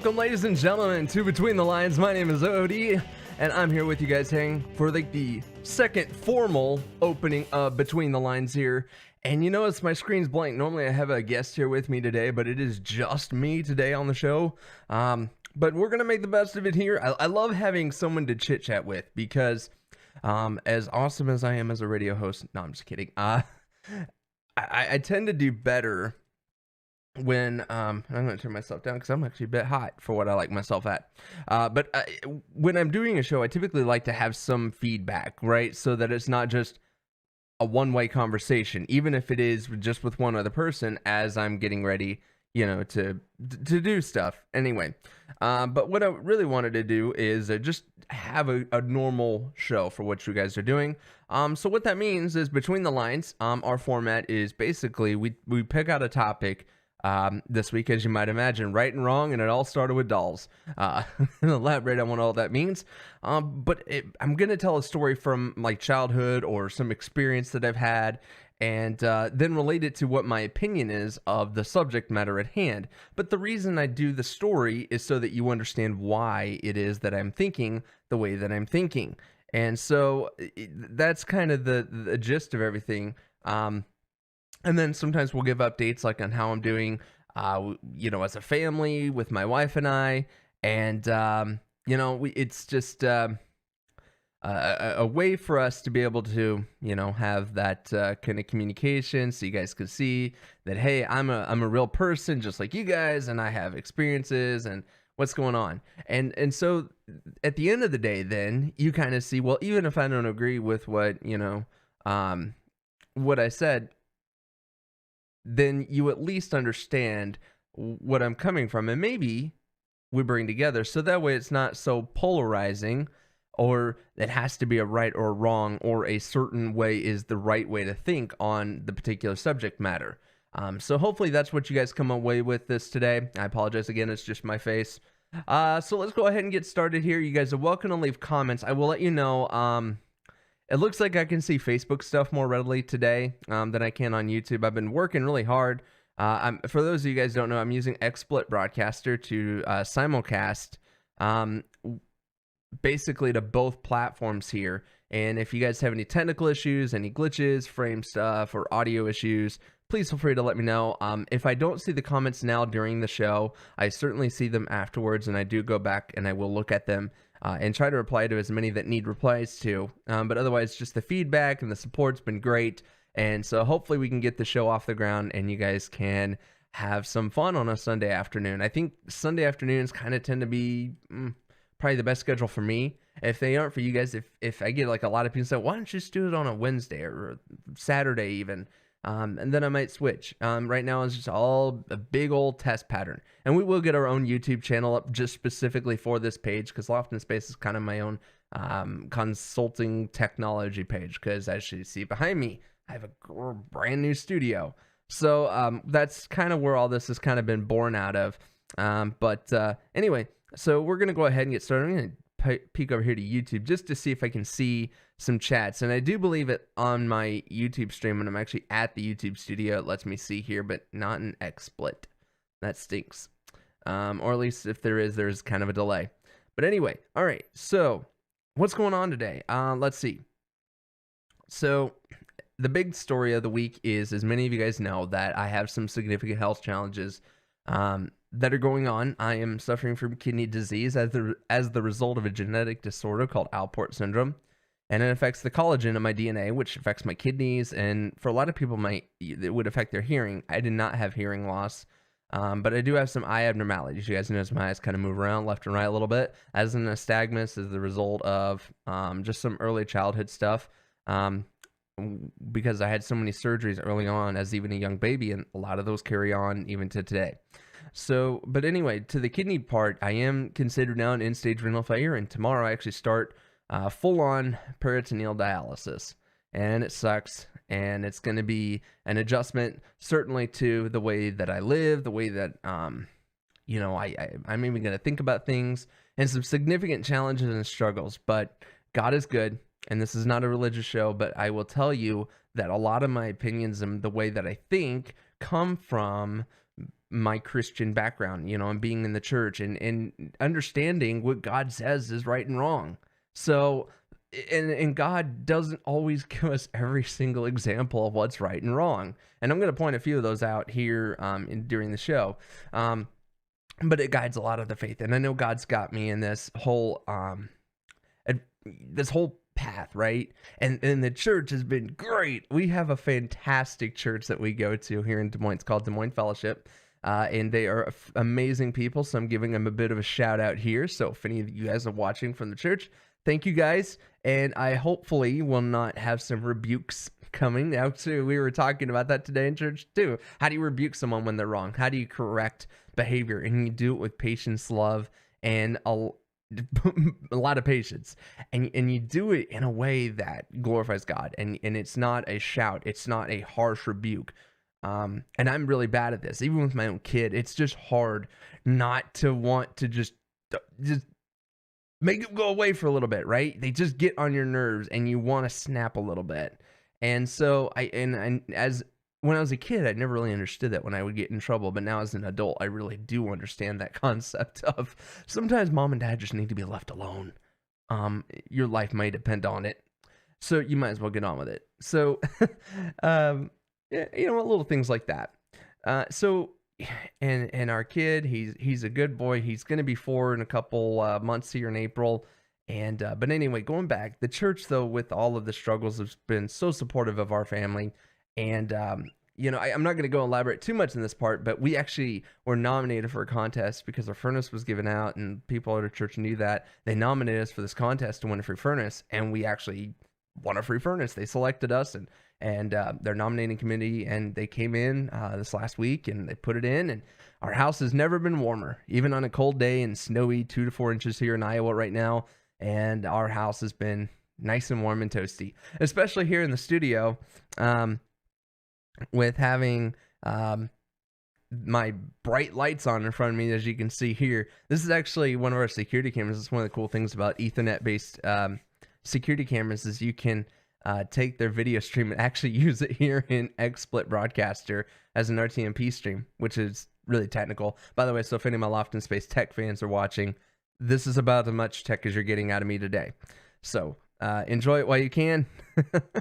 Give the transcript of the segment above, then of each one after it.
Welcome, ladies and gentlemen, to Between the Lines. My name is Odie, and I'm here with you guys hang for the second formal opening of Between the Lines here. And you notice my screen's blank. Normally I have a guest here with me today, but it is just me today on the show. But we're going to make the best of it here. I love having someone to chit-chat with because as awesome as I am as a radio host, no, I'm just kidding. I tend to do better when I'm going to turn myself down because I'm actually a bit hot for what I like myself at. But when I'm doing a show, I typically like to have some feedback, right? So that it's not just a one-way conversation, even if it is just with one other person as I'm getting ready, you know, to do stuff. Anyway, but what I really wanted to do is just have a normal show for what you guys are doing. So what that means is Between the Lines, our format is basically we pick out a topic this week, as you might imagine, right and wrong, and it all started with dolls. And elaborate on what all that means. But I'm going to tell a story from like childhood or some experience that I've had, and then relate it to what my opinion is of the subject matter at hand. But the reason I do the story is so that you understand why it is that I'm thinking the way that I'm thinking. And so that's kind of the gist of everything. And then sometimes we'll give updates like on how I'm doing, you know, as a family with my wife and I. And, you know, it's just a way for us to be able to, you know, have that kind of communication so you guys can see that, hey, I'm a real person just like you guys, and I have experiences and what's going on. And so at the end of the day, then you kind of see, well, even if I don't agree with what, you know, what I said, then you at least understand what I'm coming from, and maybe we bring together so that way it's not so polarizing, or it has to be a right or wrong, or a certain way is the right way to think on the particular subject matter. So hopefully that's what you guys come away with this today. I apologize again, it's just my face. So let's go ahead and get started here. You guys are welcome to leave comments. I will let you know, it looks like I can see Facebook stuff more readily today than I can on YouTube. I've been working really hard. For those of you guys who don't know, I'm using XSplit Broadcaster to simulcast basically to both platforms here. And if you guys have any technical issues, any glitches, frame stuff, or audio issues, please feel free to let me know. If I don't see the comments now during the show, I certainly see them afterwards, and I do go back and I will look at them. And try to reply to as many that need replies to. But otherwise, just the feedback and the support's been great. And so hopefully we can get the show off the ground and you guys can have some fun on a Sunday afternoon. I think Sunday afternoons kind of tend to be probably the best schedule for me. If they aren't for you guys, if I get like a lot of people say, why don't you just do it on a Wednesday or Saturday even? And then I might switch. Right now it's just all a big old test pattern. And we will get our own YouTube channel up just specifically for this page, because Loft in Space is kind of my own consulting technology page, because as you see behind me, I have a brand new studio. So that's kind of where all this has kind of been born out of. But anyway, so we're going to go ahead and get started. I'm going to peek over here to YouTube just to see if I can see some chats, and I do believe it on my YouTube stream when I'm actually at the YouTube studio. It lets me see here, but not in XSplit. That stinks. Or at least if there's kind of a delay. But anyway, all right. So what's going on today? Let's see. So the big story of the week is, as many of you guys know, that I have some significant health challenges that are going on. I am suffering from kidney disease as the result of a genetic disorder called Alport syndrome. And it affects the collagen in my DNA, which affects my kidneys. And for a lot of people, it would affect their hearing. I did not have hearing loss, but I do have some eye abnormalities. You guys notice my eyes kind of move around left and right a little bit. As an nystagmus is the result of just some early childhood stuff. Because I had so many surgeries early on as even a young baby, and a lot of those carry on even to today. So, but anyway, to the kidney part, I am considered now an end-stage renal failure, and tomorrow I actually start full-on peritoneal dialysis, and it sucks, and it's going to be an adjustment certainly to the way that I live, the way that you know, I'm even going to think about things, and some significant challenges and struggles. But God is good, and this is not a religious show, but I will tell you that a lot of my opinions and the way that I think come from my Christian background, and being in the church and understanding what God says is right and wrong. So, and God doesn't always give us every single example of what's right and wrong. And I'm going to point a few of those out here during the show. But it guides a lot of the faith. And I know God's got me in this whole path, right? And the church has been great. We have a fantastic church that we go to here in Des Moines. It's called Des Moines Fellowship. And they are amazing people. So I'm giving them a bit of a shout out here. So if any of you guys are watching from the church, thank you guys. And I hopefully will not have some rebukes coming. Now, too, we were talking about that today in church too. How do you rebuke someone when they're wrong? How do you correct behavior? And you do it with patience, love, and a lot of patience, and you do it in a way that glorifies God, and it's not a shout, it's not a harsh rebuke. And I'm really bad at this, even with my own kid. It's just hard not to want to just make them go away for a little bit, right? They just get on your nerves, and you want to snap a little bit. And so when I was a kid, I never really understood that when I would get in trouble, but now as an adult, I really do understand that concept of sometimes mom and dad just need to be left alone. Your life may depend on it, so you might as well get on with it. So, little things like that. And our kid, he's a good boy. He's going to be 4 in a couple months here in April. And but anyway, going back, the church, though, with all of the struggles, has been so supportive of our family. And, I'm not going to go elaborate too much in this part, but we actually were nominated for a contest because our furnace was given out, and people at our church knew that. They nominated us for this contest to win a free furnace, and we actually won a free furnace. They selected us, and their nominating committee, and they came in this last week, and they put it in, and our house has never been warmer, even on a cold day and snowy 2 to 4 inches here in Iowa right now, and our house has been nice and warm and toasty, especially here in the studio. With having my bright lights on in front of me, as you can see here. This is actually one of our security cameras. It's one of the cool things about Ethernet-based security cameras is you can take their video stream and actually use it here in XSplit Broadcaster as an RTMP stream, which is really technical. By the way, so if any of my Loft in Space tech fans are watching, this is about as much tech as you're getting out of me today. So enjoy it while you can,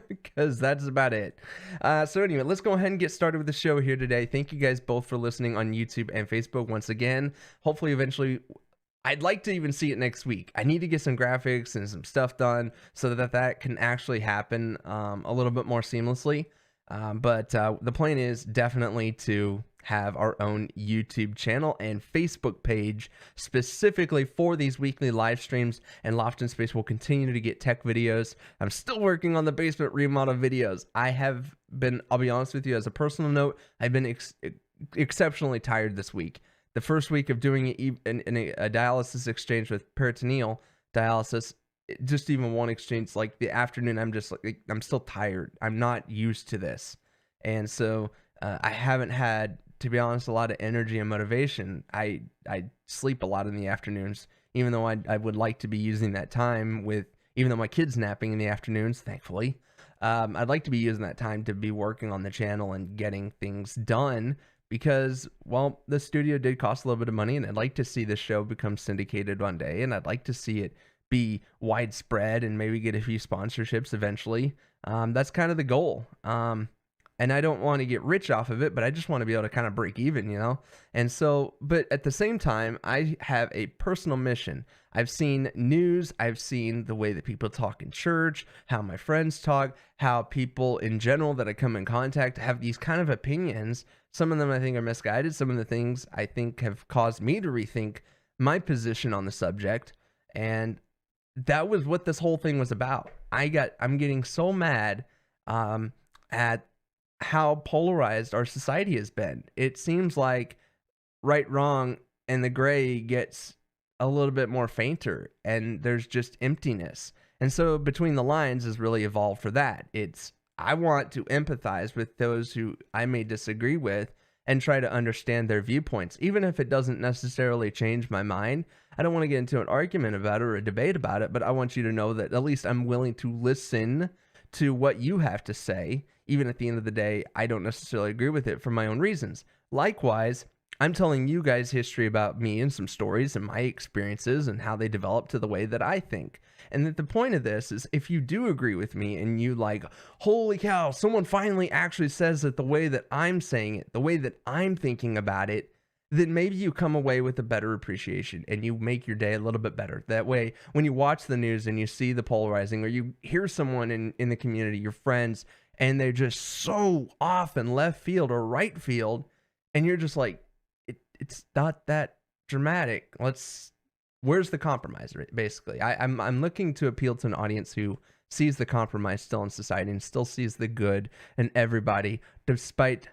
because that's about it. So anyway, let's go ahead and get started with the show here today. Thank you guys both for listening on YouTube and Facebook once again. Hopefully, eventually, I'd like to even see it next week. I need to get some graphics and some stuff done so that can actually happen a little bit more seamlessly. But the plan is definitely to have our own YouTube channel and Facebook page specifically for these weekly live streams, and Loft in Space will continue to get tech videos. I'm still working on the basement remodel videos. I'll be honest with you, as a personal note, I've been exceptionally tired this week. The first week of doing in a dialysis exchange with peritoneal dialysis, just even one exchange, like the afternoon, I'm still tired. I'm not used to this. And so I haven't had, to be honest, a lot of energy and motivation. I sleep a lot in the afternoons, even though I would like to be using that time even though my kid's napping in the afternoons, thankfully. I'd like to be using that time to be working on the channel and getting things done because, well, the studio did cost a little bit of money, and I'd like to see this show become syndicated one day, and I'd like to see it be widespread and maybe get a few sponsorships eventually. That's kind of the goal. And I don't want to get rich off of it, but I just want to be able to kind of break even, And so, but at the same time, I have a personal mission. I've seen news, I've seen the way that people talk in church, how my friends talk, how people in general that I come in contact have these kind of opinions. Some of them I think are misguided. Some of the things I think have caused me to rethink my position on the subject. And that was what this whole thing was about. I'm getting so mad at how polarized our society has been. It seems like right, wrong, and the gray gets a little bit more fainter, and there's just emptiness. And so Between the Lines has really evolved for that. I want to empathize with those who I may disagree with and try to understand their viewpoints, even if it doesn't necessarily change my mind. I don't want to get into an argument about it or a debate about it, but I want you to know that at least I'm willing to listen to what you have to say. Even at the end of the day, I don't necessarily agree with it for my own reasons. Likewise, I'm telling you guys history about me and some stories and my experiences and how they developed to the way that I think. And that the point of this is if you do agree with me and you like, holy cow, someone finally actually says it the way that I'm saying it, the way that I'm thinking about it, then maybe you come away with a better appreciation and you make your day a little bit better. That way, when you watch the news and you see the polarizing or you hear someone in the community, your friends, and they're just so off in left field or right field, and you're just like, it's not that dramatic. Where's the compromise, basically? I'm looking to appeal to an audience who sees the compromise still in society and still sees the good in everybody, despite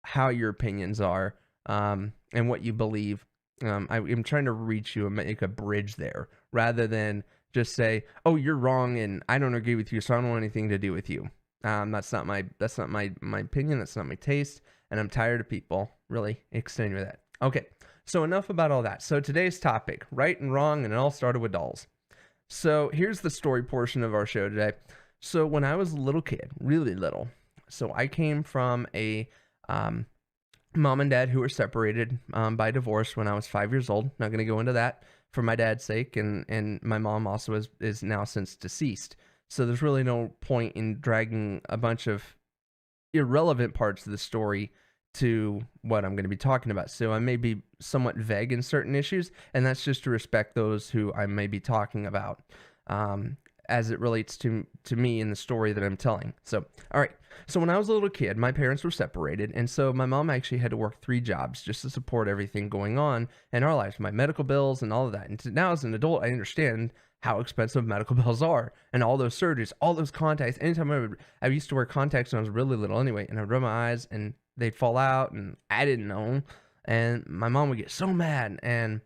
how your opinions are and what you believe. I'm trying to reach you and make a bridge there, rather than just say, "Oh, you're wrong, and I don't agree with you, so I don't want anything to do with you." That's not my opinion. That's not my taste, and I'm tired of people really extending that. Okay, so enough about all that. So today's topic, right and wrong, and it all started with dolls. So here's the story portion of our show today. So when I was a little kid, really little, so I came from a mom and dad who were separated by divorce when I was 5 years old. Not going to go into that for my dad's sake, and my mom also is now since deceased. So there's really no point in dragging a bunch of irrelevant parts of the story to what I'm going to be talking about. So I may be somewhat vague in certain issues, and that's just to respect those who I may be talking about as it relates to me in the story that I'm telling. So, all right. So when I was a little kid, my parents were separated, and so my mom actually had to work 3 jobs just to support everything going on in our lives, my medical bills and all of that. And now as an adult, I understand how expensive medical bills are and all those surgeries, all those contacts. Anytime I used to wear contacts when I was really little anyway, and I'd rub my eyes and they'd fall out and I didn't know them. And my mom would get so mad, and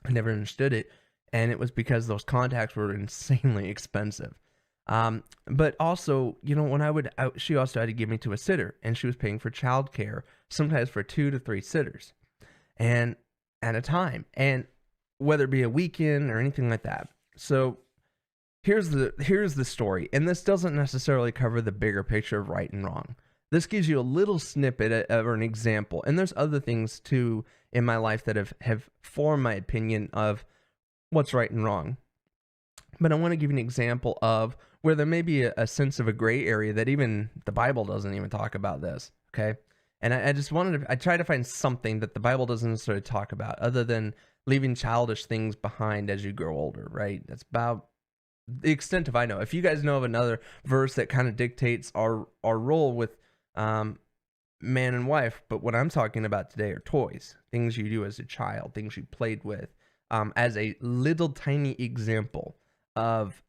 I never understood it. And it was because those contacts were insanely expensive. But also, when she also had to give me to a sitter, and she was paying for childcare, sometimes for 2 to 3 sitters and at a time, and whether it be a weekend or anything like that. So here's the story, and this doesn't necessarily cover the bigger picture of right and wrong. This gives you a little snippet or an example, and there's other things too in my life that have formed my opinion of what's right and wrong. But I want to give you an example of where there may be a sense of a gray area that even the Bible doesn't even talk about this, okay? And I try to find something that the Bible doesn't necessarily talk about other than leaving childish things behind as you grow older, right? That's about the extent of I know. If you guys know of another verse that kind of dictates our role with man and wife, but what I'm talking about today are toys, things you do as a child, things you played with, as a little tiny example of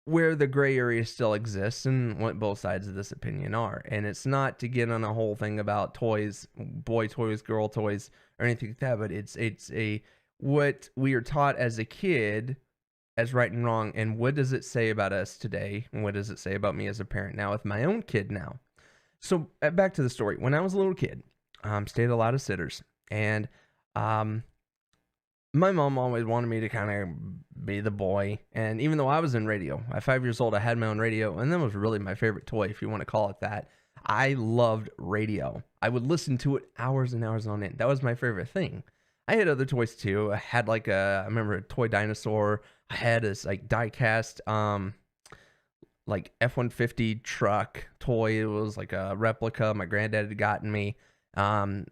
where the gray area still exists and what both sides of this opinion are. And it's not to get on a whole thing about toys, boy toys, girl toys, or anything like that, but it's what we are taught as a kid as right and wrong, and what does it say about us today, and what does it say about me as a parent now with my own kid now. So back to the story. When I was a little kid, stayed at a lot of sitters, and my mom always wanted me to kind of be the boy. And even though I was in radio, at 5 years old, I had my own radio, and that was really my favorite toy, if you want to call it that. I loved radio. I would listen to it hours and hours on end. That was my favorite thing. I had other toys too. I had I remember a toy dinosaur. I had this die-cast F-150 truck toy. It was like a replica my granddad had gotten me. A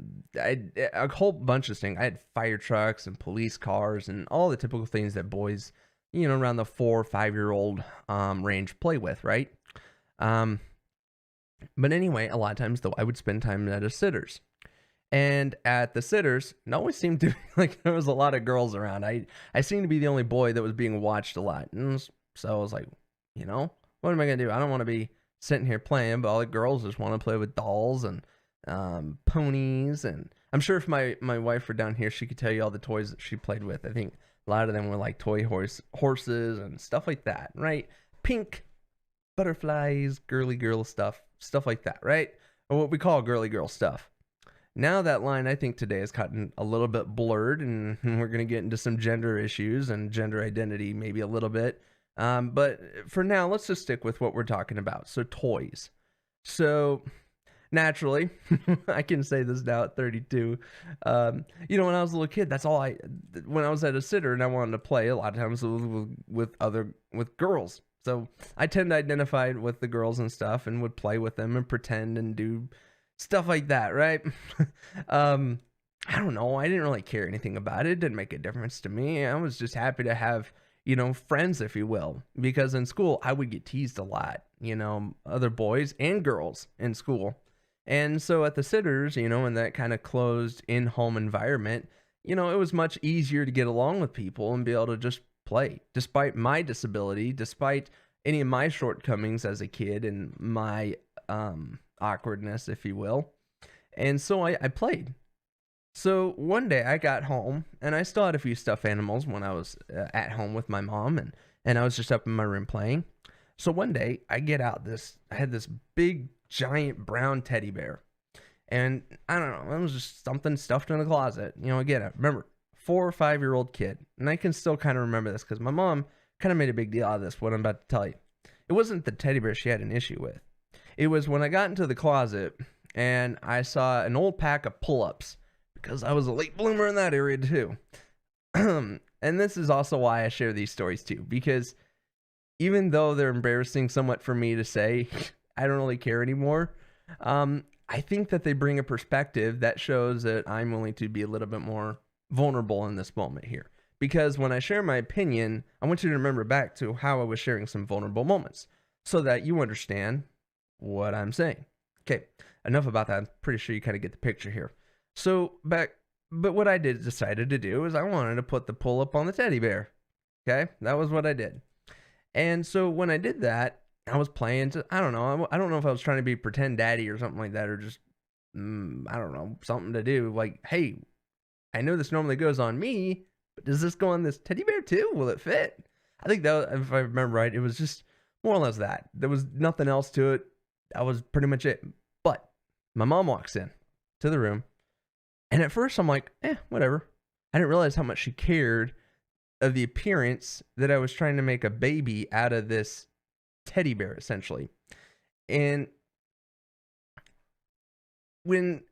whole bunch of things. I had fire trucks and police cars and all the typical things that boys, around the 4 or 5 year old range play with, right? But anyway, a lot of times though, I would spend time at a sitters. And at the sitters, it always seemed to be like there was a lot of girls around. I seemed to be the only boy that was being watched a lot. And so I was like, what am I going to do? I don't want to be sitting here playing, but all the girls just want to play with dolls and ponies. And I'm sure if my wife were down here, she could tell you all the toys that she played with. I think a lot of them were like toy horses and stuff like that, right? Pink butterflies, girly girl stuff like that, right? Or what we call girly girl stuff. Now that line, I think today has gotten a little bit blurred, and we're going to get into some gender issues and gender identity maybe a little bit. But for now, let's just stick with what we're talking about. So toys. So naturally. I can say this now at 32. When I was a little kid, that's all when I was at a sitter and I wanted to play, a lot of times with girls. So I tend to identify with the girls and stuff and would play with them and pretend and do stuff like that, right? I don't know. I didn't really care anything about it. It didn't make a difference to me. I was just happy to have, friends, if you will, because in school I would get teased a lot, other boys and girls in school. And so at the sitters, in that kind of closed in-home environment, it was much easier to get along with people and be able to just play, despite my disability, despite any of my shortcomings as a kid and my awkwardness, if you will. And so I played. So one day I got home and I still had a few stuffed animals when I was at home with my mom, and I was just up in my room playing. So one day I get out I had this big giant brown teddy bear, and I don't know, it was just something stuffed in the closet. Again, I remember 4 or 5-year-old kid, and I can still kind of remember this because my mom kind of made a big deal out of this, what I'm about to tell you. It wasn't the teddy bear she had an issue with. It was when I got into the closet and I saw an old pack of pull-ups, because I was a late bloomer in that area too. And this is also why I share these stories too, because even though they're embarrassing somewhat for me to say, I don't really care anymore. I think that they bring a perspective that shows that I'm willing to be a little bit more vulnerable in this moment here. Because when I share my opinion, I want you to remember back to how I was sharing some vulnerable moments so that you understand what I'm saying. Okay, enough about that. I'm pretty sure you kind of get the picture here. So but what I decided to do is I wanted to put the pull-up on the teddy bear. Okay, that was what I did. And so when I did that, I was playing I don't know if I was trying to be pretend daddy or something like that, or just, I don't know, something to do. Like, hey, I know this normally goes on me, but does this go on this teddy bear too? Will it fit? I think that, if I remember right, it was just more or less that. There was nothing else to it. That was pretty much it. But my mom walks in to the room, and at first I'm like, whatever. I didn't realize how much she cared of the appearance that I was trying to make a baby out of this teddy bear, essentially. And when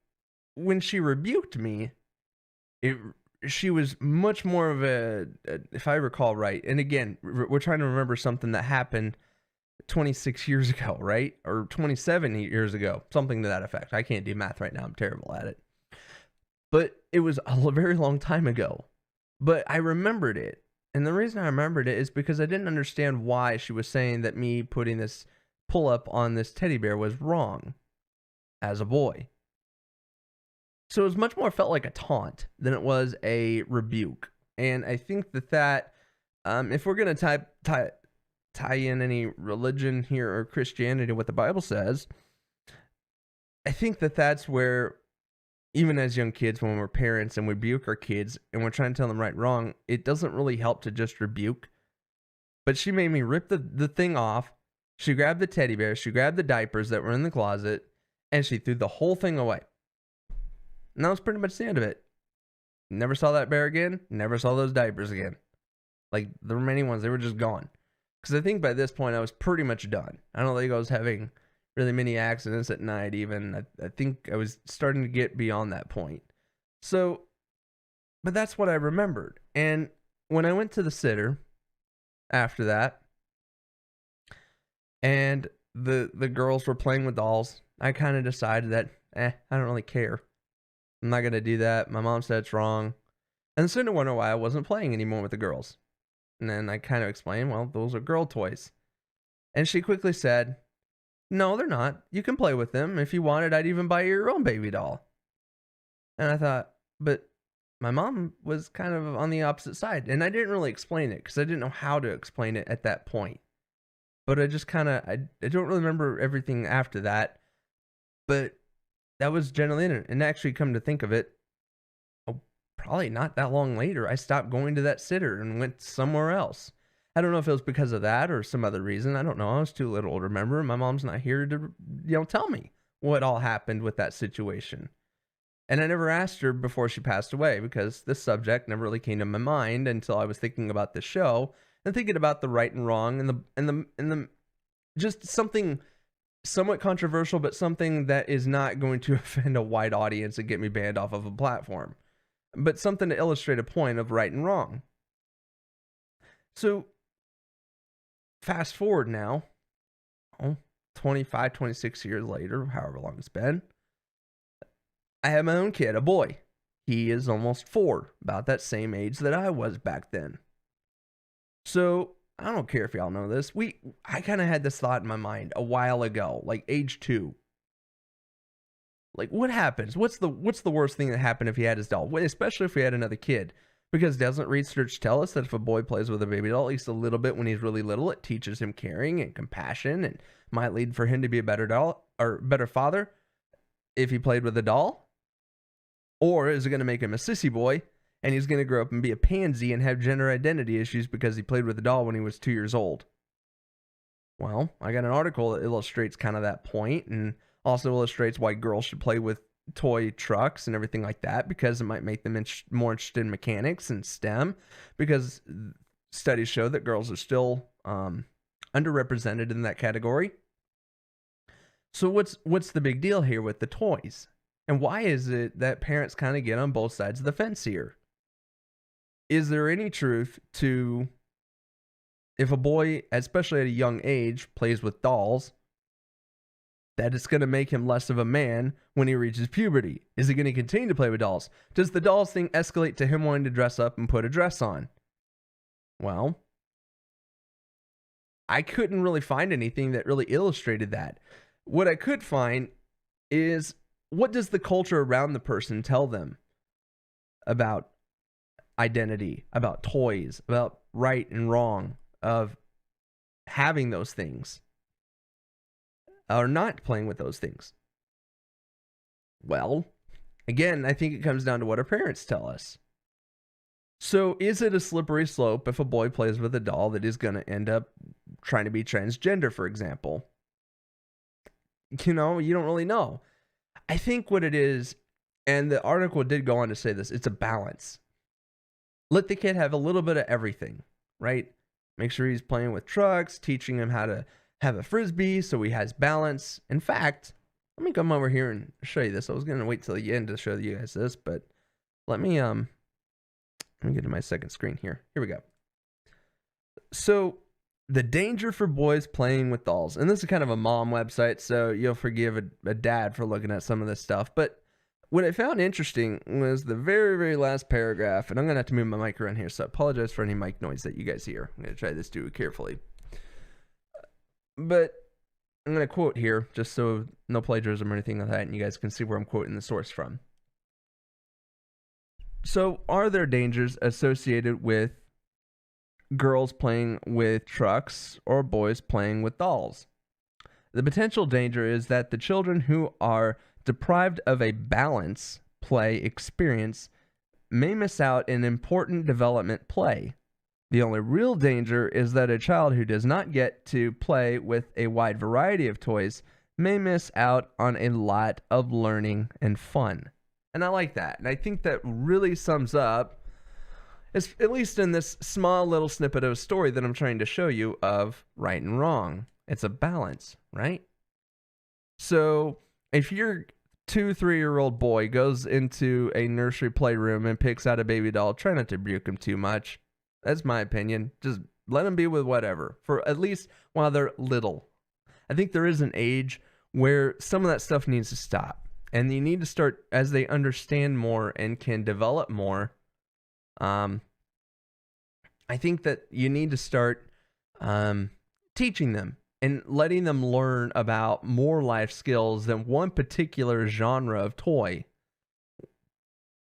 she rebuked me, she was much more of a, if I recall right, and again, we're trying to remember something that happened 26 years ago, right? Or 27 years ago, something to that effect. I can't do math right now. I'm terrible at it. But it was a very long time ago. But I remembered it. And the reason I remembered it is because I didn't understand why she was saying that me putting this pull-up on this teddy bear was wrong as a boy. So it was much more felt like a taunt than it was a rebuke. And I think that if we're going to tie in any religion here or Christianity, what the Bible says, I think that's where, even as young kids, when we're parents and we rebuke our kids and we're trying to tell them right, wrong, it doesn't really help to just rebuke. But she made me rip the thing off. She grabbed the teddy bear. She grabbed the diapers that were in the closet, and she threw the whole thing away. And that was pretty much the end of it. Never saw that bear again. Never saw those diapers again. Like, the remaining ones, they were just gone. Because I think by this point, I was pretty much done. I don't think I was having really many accidents at night even. I think I was starting to get beyond that point. So, but that's what I remembered. And when I went to the sitter after that, and the girls were playing with dolls, I kind of decided that, I don't really care. I'm not going to do that. My mom said it's wrong. And the sitter wondered why I wasn't playing anymore with the girls. And then I kind of explained, well, those are girl toys. And she quickly said, no, they're not. You can play with them. If you wanted, I'd even buy you your own baby doll. And I thought, but my mom was kind of on the opposite side. And I didn't really explain it because I didn't know how to explain it at that point. But I just kind of, I don't really remember everything after that. But that was generally it. And actually, come to think of it, probably not that long later, I stopped going to that sitter and went somewhere else. I don't know if it was because of that or some other reason. I don't know. I was too little to remember. My mom's not here to, tell me what all happened with that situation. And I never asked her before she passed away because this subject never really came to my mind until I was thinking about the show and thinking about the right and wrong and the just something somewhat controversial, but something that is not going to offend a wide audience and get me banned off of a platform, but something to illustrate a point of right and wrong. So fast forward now, 25, 26 years later, however long it's been, I have my own kid, a boy. He is almost 4, about that same age that I was back then. So I don't care if y'all know this. I kind of had this thought in my mind a while ago, like age 2. Like, what happens? What's the worst thing that happened if he had his doll? Especially if we had another kid. Because doesn't research tell us that if a boy plays with a baby doll at least a little bit when he's really little, it teaches him caring and compassion and might lead for him to be a better doll or better father if he played with a doll? Or is it going to make him a sissy boy and he's going to grow up and be a pansy and have gender identity issues because he played with a doll when he was 2 years old? Well, I got an article that illustrates kind of that point and also illustrates why girls should play with toy trucks and everything like that, because it might make them more interested in mechanics and STEM, because studies show that girls are still underrepresented in that category. So what's the big deal here with the toys? And why is it that parents kind of get on both sides of the fence here? Is there any truth to if a boy, especially at a young age, plays with dolls, that it's going to make him less of a man when he reaches puberty? Is he going to continue to play with dolls? Does the dolls thing escalate to him wanting to dress up and put a dress on? Well, I couldn't really find anything that really illustrated that. What I could find is, what does the culture around the person tell them about identity, about toys, about right and wrong, of having those things or not playing with those things? Well, again, I think it comes down to what our parents tell us. So is it a slippery slope if a boy plays with a doll that is going to end up trying to be transgender, for example? You know, you don't really know. I think what it is, and the article did go on to say this, it's a balance. Let the kid have a little bit of everything, right? Make sure he's playing with trucks, teaching him how to have a frisbee so he has balance. In fact, let me come over here and show you this. I was going to wait till the end to show you guys this, but let me get to my second screen here. Here we go. So the danger for boys playing with dolls, and this is kind of a mom website, so you'll forgive a dad for looking at some of this stuff, but what I found interesting was the very, very last paragraph, and I'm going to have to move my mic around here, so I apologize for any mic noise that you guys hear. I'm going to try this too carefully. But I'm going to quote here, just so no plagiarism or anything like that, and you guys can see where I'm quoting the source from. So, are there dangers associated with girls playing with trucks or boys playing with dolls? The potential danger is that the children who are deprived of a balance play experience may miss out in important development play. The only real danger is that a child who does not get to play with a wide variety of toys may miss out on a lot of learning and fun. And I like that. And I think that really sums up, at least in this small little snippet of a story that I'm trying to show you, of right and wrong. It's a balance, right? So if your 2-3-year-old boy goes into a nursery playroom and picks out a baby doll, try not to rebuke him too much. That's my opinion. Just let them be with whatever, for at least while they're little. I think there is an age where some of that stuff needs to stop. And you need to start, as they understand more and can develop more, I think that you need to start teaching them and letting them learn about more life skills than one particular genre of toy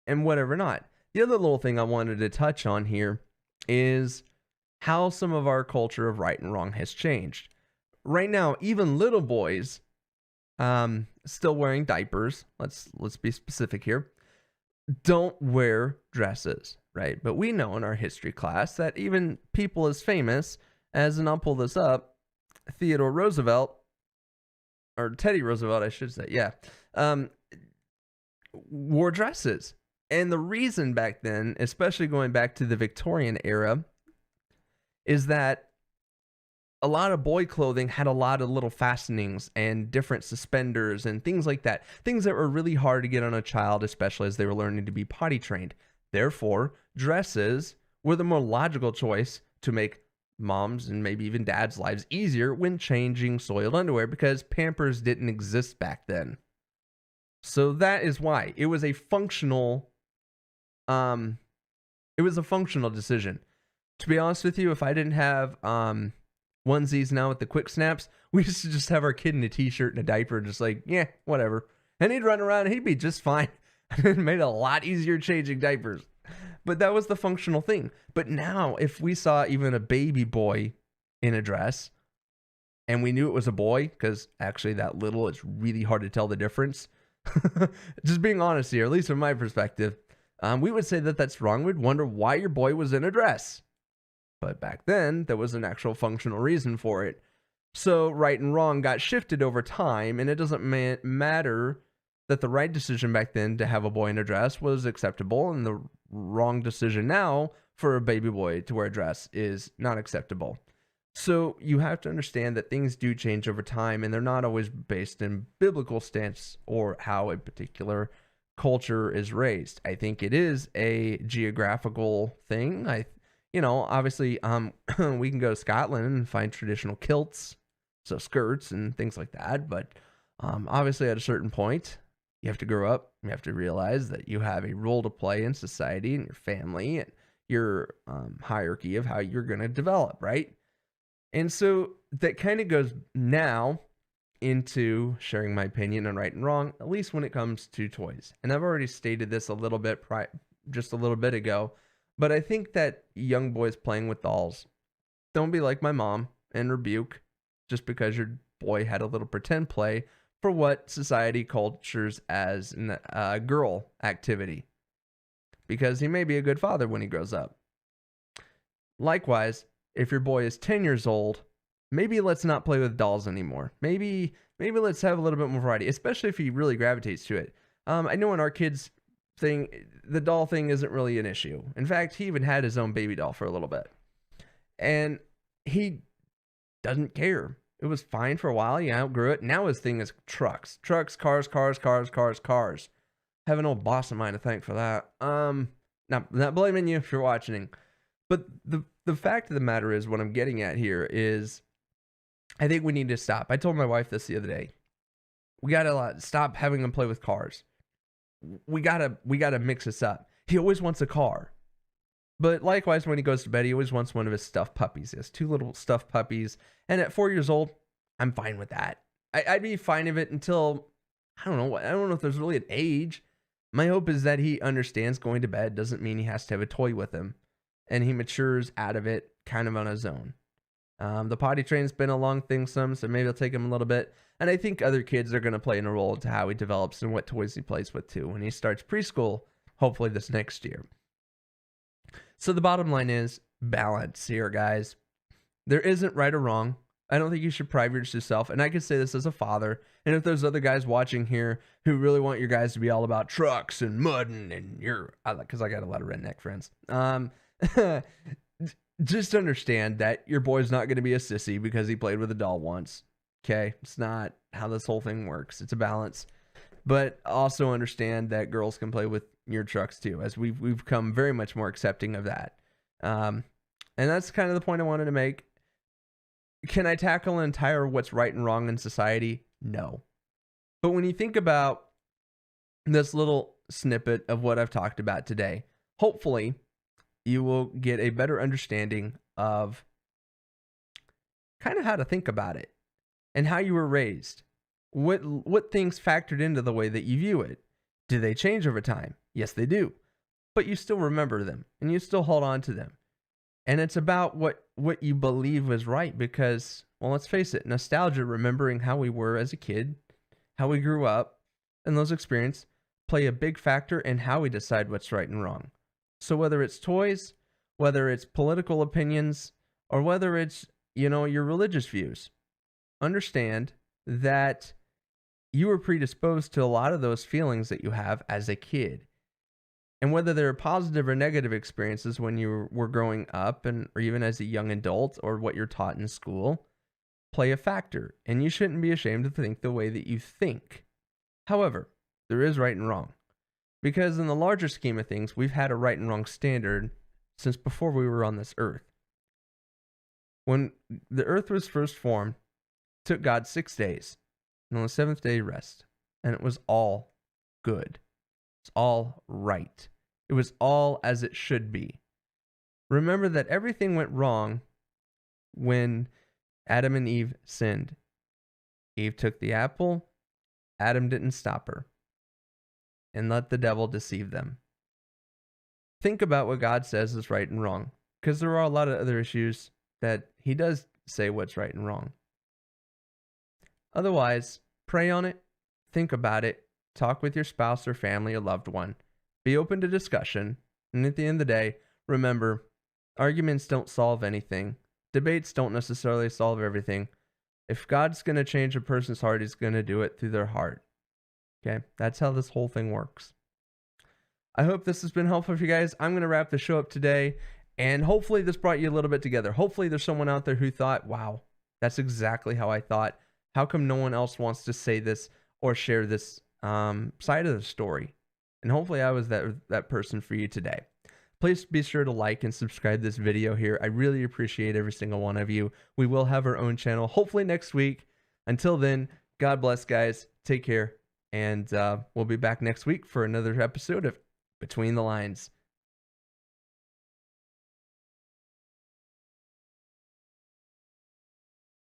and whatever not. The other little thing I wanted to touch on here is how some of our culture of right and wrong has changed. Right now, even little boys still wearing diapers, let's be specific here, don't wear dresses, right? But we know in our history class that even people as famous as, and I'll pull this up, Theodore Roosevelt, or Teddy Roosevelt, I should say, yeah, wore dresses. And the reason back then, especially going back to the Victorian era, is that a lot of boy clothing had a lot of little fastenings and different suspenders and things like that. Things that were really hard to get on a child, especially as they were learning to be potty trained. Therefore, dresses were the more logical choice to make moms and maybe even dads' lives easier when changing soiled underwear, because Pampers didn't exist back then. So that is why it was a functional decision. To be honest with you, if I didn't have onesies now with the quick snaps, we used to just have our kid in a t-shirt and a diaper, just like, yeah, whatever. And he'd run around and he'd be just fine. It made it a lot easier changing diapers. But that was the functional thing. But now, if we saw even a baby boy in a dress, and we knew it was a boy, because actually that little, it's really hard to tell the difference. Just being honest here, at least from my perspective, we would say that that's wrong. We'd wonder why your boy was in a dress. But back then, there was an actual functional reason for it. So right and wrong got shifted over time, and it doesn't matter that the right decision back then to have a boy in a dress was acceptable, and the wrong decision now for a baby boy to wear a dress is not acceptable. So you have to understand that things do change over time, and they're not always based in biblical stance or how a particular culture is raised. I think it is a geographical thing. Obviously, we can go to Scotland and find traditional kilts, so skirts and things like that. But obviously, at a certain point, you have to grow up. You have to realize that you have a role to play in society and your family and your hierarchy of how you're going to develop, right? And so that kind of goes now into sharing my opinion on right and wrong, at least when it comes to toys. And I've already stated this a little bit just a little bit ago, but I think that young boys playing with dolls, don't be like my mom and rebuke just because your boy had a little pretend play for what society cultures as a girl activity, because he may be a good father when he grows up. Likewise, if your boy is 10 years old, maybe let's not play with dolls anymore. Maybe let's have a little bit more variety, especially if he really gravitates to it. I know in our kids' thing, the doll thing isn't really an issue. In fact, he even had his own baby doll for a little bit. And he doesn't care. It was fine for a while. He outgrew it. Now his thing is trucks. Trucks, cars. I have an old boss of mine to thank for that. Not blaming you if you're watching. But the fact of the matter is, what I'm getting at here is, I think we need to stop. I told my wife this the other day. We gotta stop having him play with cars. We gotta mix this up. He always wants a car. But likewise, when he goes to bed, he always wants one of his stuffed puppies. He has 2 little stuffed puppies. And at 4 years old, I'm fine with that. I'd be fine with it until, I don't know if there's really an age. My hope is that he understands going to bed doesn't mean he has to have a toy with him. And he matures out of it kind of on his own. The potty train's been a long thing so maybe it'll take him a little bit. And I think other kids are going to play in a role to how he develops and what toys he plays with too when he starts preschool, hopefully this next year. So the bottom line is balance here, guys. There isn't right or wrong. I don't think you should private yourself. And I can say this as a father. And if there's other guys watching here who really want your guys to be all about trucks and mudding and because I got a lot of redneck friends. Just understand that your boy's not going to be a sissy because he played with a doll once. Okay? It's not how this whole thing works. It's a balance. But also understand that girls can play with your trucks too, as we've become very much more accepting of that. And that's kind of the point I wanted to make. Can I tackle an entire what's right and wrong in society? No. But when you think about this little snippet of what I've talked about today, hopefully you will get a better understanding of kind of how to think about it and how you were raised. What things factored into the way that you view it? Do they change over time? Yes, they do. But you still remember them and you still hold on to them. And it's about what you believe was right because, well, let's face it, nostalgia, remembering how we were as a kid, how we grew up, and those experiences play a big factor in how we decide what's right and wrong. So whether it's toys, whether it's political opinions, or whether it's, your religious views, understand that you were predisposed to a lot of those feelings that you have as a kid. And whether they're positive or negative experiences when you were growing up or even as a young adult or what you're taught in school, play a factor, and you shouldn't be ashamed to think the way that you think. However, there is right and wrong, because in the larger scheme of things, we've had a right and wrong standard since before we were on this earth. When the earth was first formed, it took God 6 days, and on the seventh day, rest, and it was all good. It's all right. It was all as it should be. Remember that everything went wrong when Adam and Eve sinned. Eve took the apple, Adam didn't stop her, and let the devil deceive them. Think about what God says is right and wrong, because there are a lot of other issues that he does say what's right and wrong. Otherwise, pray on it, think about it, talk with your spouse or family or loved one, be open to discussion, and at the end of the day, remember, arguments don't solve anything. Debates don't necessarily solve everything. If God's going to change a person's heart, he's going to do it through their heart. Okay? That's how this whole thing works. I hope this has been helpful for you guys. I'm going to wrap the show up today, and hopefully this brought you a little bit together. Hopefully there's someone out there who thought, wow, that's exactly how I thought. How come no one else wants to say this or share this side of the story? And hopefully I was that person for you today. Please be sure to like and subscribe this video here. I really appreciate every single one of you. We will have our own channel, hopefully next week. Until then, God bless, guys. Take care. And we'll be back next week for another episode of Between the Lines.